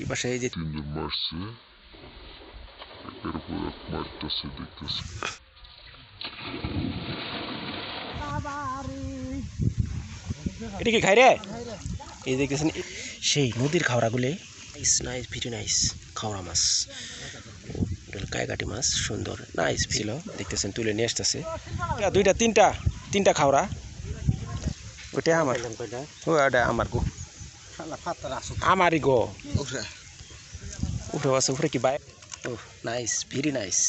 এই পাশে এই যে তিনজন মারছে, একের উপর এক মারতেছে, দেখতেছে। এটা কি খাই রে? এই দেখতেছেন সেই নদীর খাওয়াগুলি, নাইস নাইস, ভেরি নাইস খাওয়া মাছ, কায়গাটি মাছ, সুন্দর নাইস ছিল। দেখতেছেন তুলে নিয়ে আসতেছে দুইটা তিনটা খাওয়া। ওইটা আমার, ওটা আমার গো, আমারই গো। উঠে আছে উপরে কি বাই। Oh nice, very nice.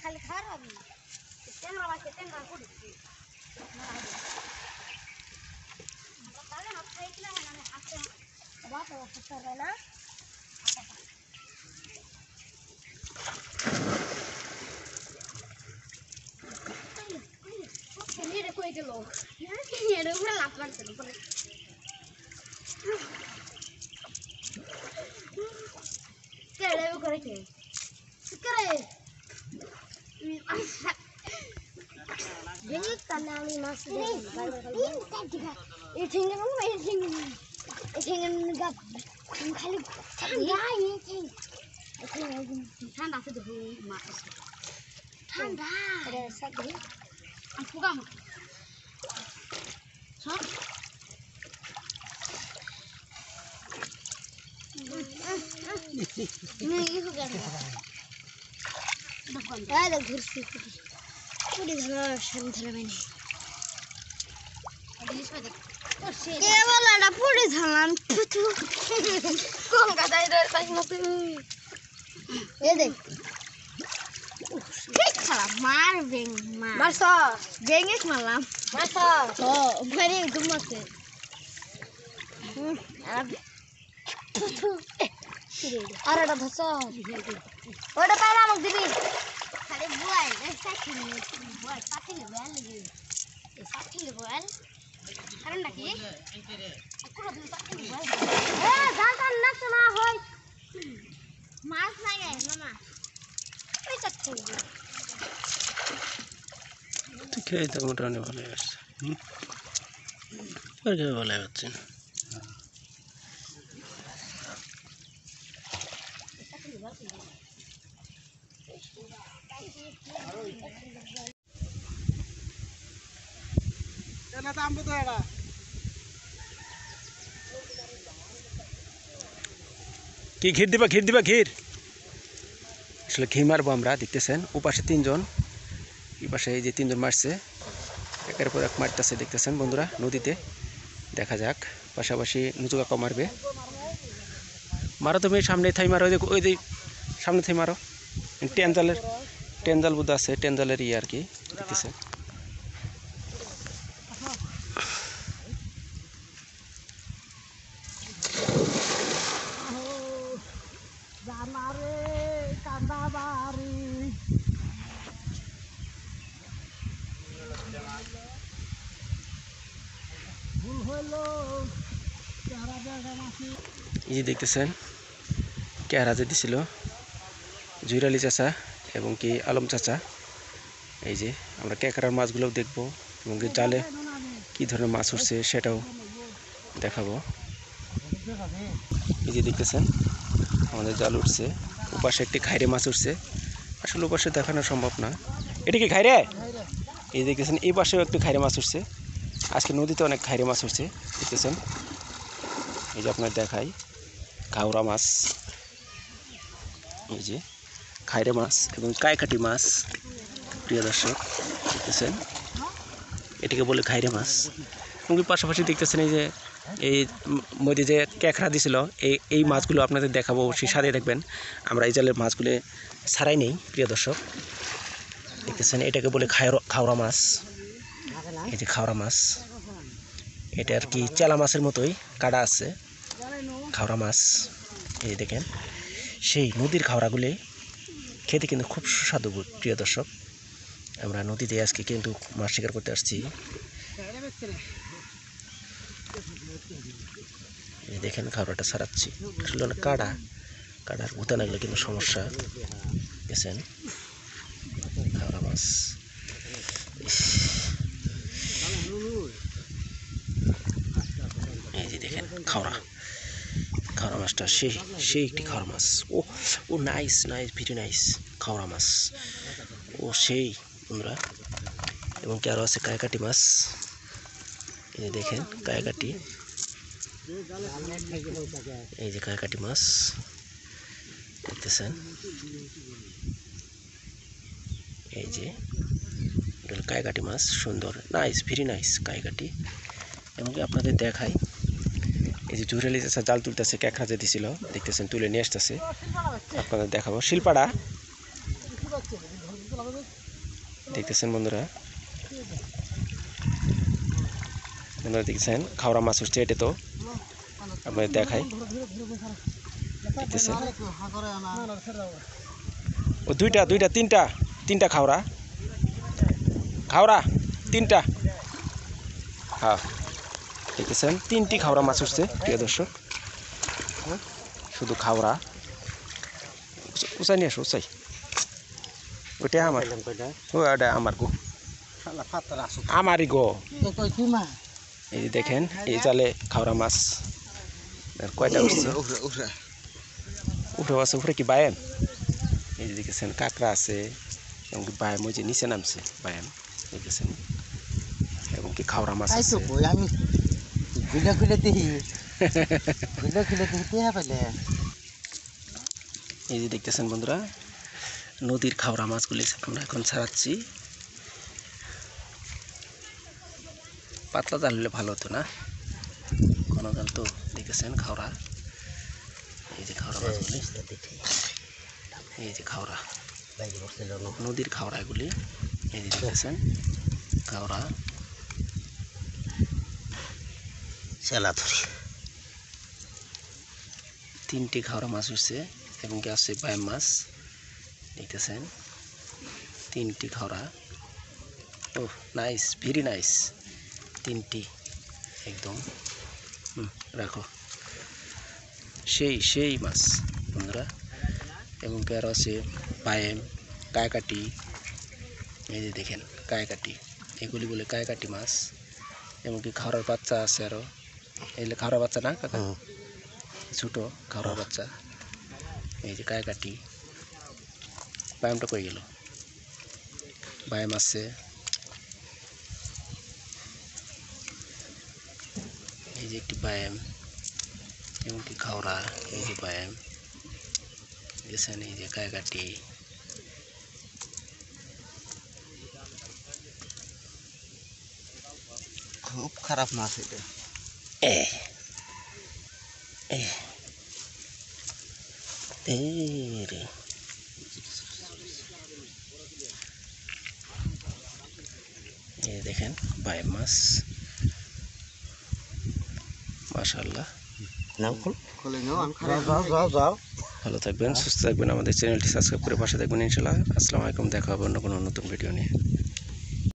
খালি খাওয়ার পাবি ট্যাংরা মাছ ট্যাংরা কুড়ি তাহলে হাত খাইছিল না হাতে বাপ হাতে না নিয়ে কই গেল নিয়ে উপরে লাফ মারছিল উপরে কেড়ে করে কে করে Jadi tanali masuk ini tinggal gap kali tanda ini tanda tu dulu mas tanda ada satu aku kamu so ini itu kan ada kursi Puri ধরা সন্ধ্যা মানে কে বলে এটা পুরি ধরলাম কোন গাদাই ধরে তাই মতো এ দেখ ঠিক খারাপ মার বেং মারছ বেঙ্গে মারলাম মারছ ও ঘরে ঘুমাচ্ছে আর এটা ধরছ ওটা পাইলে আমাকে দিবি খালি বুয়াই বুয়াই পাতিলে বুয়াল লাগে পাতিলে বুয়াল কারণ নাকি পুরো দিন পাতিলে বুয়াল জাল টান না হয় মাছ লাগে মামা ওই চাচ্ছে ঠিক আছে, মোটামুটি ভালো আসছে। আর কি ভালো হচ্ছে না। কি ঘির দিবা ঘির আসলে ঘি মারবো আমরা। দেখতেছেন ওপাশে তিনজন, এই পাশে এই যে তিনজন মারছে, একের পর এক মারতেছে। দেখতেছেন বন্ধুরা নদীতে, দেখা যাক। পাশাপাশি নুচু কাকা মারবে। মারো তুমি, সামনে থাই মারো, ওই যে সামনে থাই মারো। টেনজাল বুধ আছে, টেনজালের ইয়ে আর কি। দেখতেছেন এই যে দেখতেছেন কেহারা যে দিছিল জুইরালি চাচা এবং কি আলম চাচা। এই যে আমরা কেকড়ার মাছগুলোও দেখবো এবং জালে কি ধরনের মাছ উঠছে সেটাও দেখাবো। এই যে দেখতেছেন আমাদের জাল উঠছে, ওপাশে একটি খাইরে মাছ উঠছে। আসলে ওপাশে দেখানো সম্ভব না। এটা কি খাইরে? এই দেখতেছেন এই পাশেও একটু খাইরে মাছ উঠছে। আজকে নদীতে অনেক খাইরে মাছ উঠছে, দেখতেছেন। এই যে আপনার দেখাই ঘাওড়া মাছ, এই যে খাইরে মাছ এবং কায়কাটি মাছ। প্রিয় দর্শক দেখতেছেন, এটিকে বলে খাইরে মাছ। এবং পাশাপাশি দেখতেছেন এই যে এই মধ্যে যে ক্যাকড়া দিছিল এই মাছগুলো আপনাদের দেখাবো, অবশ্যই সাথে দেখবেন। আমরা এই জালের মাছগুলো ছাড়াই নেই প্রিয় দর্শক। দেখতেছেন এটাকে বলে খাওড়া মাছ। এই যে খাওড়া মাছ, এটা আর কি চেলা মাছের মতোই কাটা আছে, খাওড়া মাছ। এই দেখেন সেই নদীর খাওড়াগুলি খেতে কিন্তু খুব সুস্বাদু প্রিয় দর্শক। আমরা নদীতে আজকে কিন্তু মাছ শিকার করতে আসছি। এই দেখেন খাওড়াটা ছাড়াচ্ছি, আসলে অনেক কাটার ভূতা লাগলে কিন্তু সমস্যা। দেখছেন খাওড়া মাছ, এই যে দেখেন খাওড়া মাছটা সেই একটি খাওড়া মাছ। ও নাইস ভেরি নাইস খাওড়া মাছ, ও সেই বন্ধুরা। এবং কি আরও আছে কায়কাটি মাছ, এই দেখেন কায়কাটি, এই যে কায়কাটি মাছ দেখতেছেন। এই যে কায়কাটি মাছ, সুন্দর নাইস ভেরি নাইস কায়কাটি। এমনকি আপনাদের দেখাই, এই যে জুরেলি জাল তুলতেছে, ক্যাকড়া যে দিছিল দেখতেছেন তুলে নিয়ে আসতেছে, আপনাদের দেখাবো। শিলপাড়া দেখতেছেন বন্ধুরা, দেখছেন খাওড়া মাছ হচ্ছে এটা, তো আপনাদের দেখাই। দেখতেছেন ও দুইটা তিনটা খাওড়া তিনটা, হ্যাঁ দেখতেছেন 3টি খাওড়া মাছ উঠছে প্রিয় দর্শক। শুধু খাওড়া উঁচাই নিয়ে আসো, উঁচাই ওইটা আমার, ওটা আমার গো, আমারই গো। এই যে দেখেন এই জালে খাওড়া মাছ কয়টা উঠছে, উঠে আছে। উপরে কি বায়াম, এই যে দেখেছেন কাঁকড়া আছে, এবং কি বায়াম ওই যে নিচে নামছে বায়াম দেখেছেন, এবং কি খাওড়া মাছ আছে। এই যে দেখতেছেন বন্ধুরা নদীর খাওড়া মাছগুলি আমরা এখন ছাড়াচ্ছি। পাতলা জাল হলে ভালো হতো না, ঘন জাল তো। দেখতেছেন খাওড়া, এই যে খাওড়া মাছগুলি, এই যে খাওড়া নদীর খাওড়া এগুলি, এই যে দেখতেছেন খাওড়া। তিনটি খাওড়া মাছ উঠছে, এবং কি আছে বায়াম মাছ দেখতেছেন 3টি খাওড়া। ও নাইস ভেরি নাইস, 3টি একদম। রাখো সেই মাছ বন্ধুরা। এবং কি আরও আছে বায়াম, কায়কাটি, এই যে দেখেন কায়কাটি, এগুলি বলে কায়কাটি মাছ। এমনকি খাওড়ার বাচ্চা আছে আরও, এগুলো খাওড়ার বাচ্চা না কাকা, ছোটো খাওড়ার বাচ্চা। এই যে কায়কাটি, বায়ামটা কই গেল, বায়াম আছে, এই যে একটি বায়াম, এমনকি খাওড়া, এই যে বায়াম দেখছেন, এই যে কায়কাটি। খুব খারাপ মাছ এটা। এই দেখেন বায়াম মাছ, মাশাআল্লাহ। ভালো থাকবেন, সুস্থ থাকবেন, আমাদের চ্যানেলটি সাবস্ক্রাইব করে পাশে থাকবেন ইনশাআল্লাহ। আসসালামু আলাইকুম, দেখা হবে অন্য কোনো নতুন ভিডিও নিয়ে।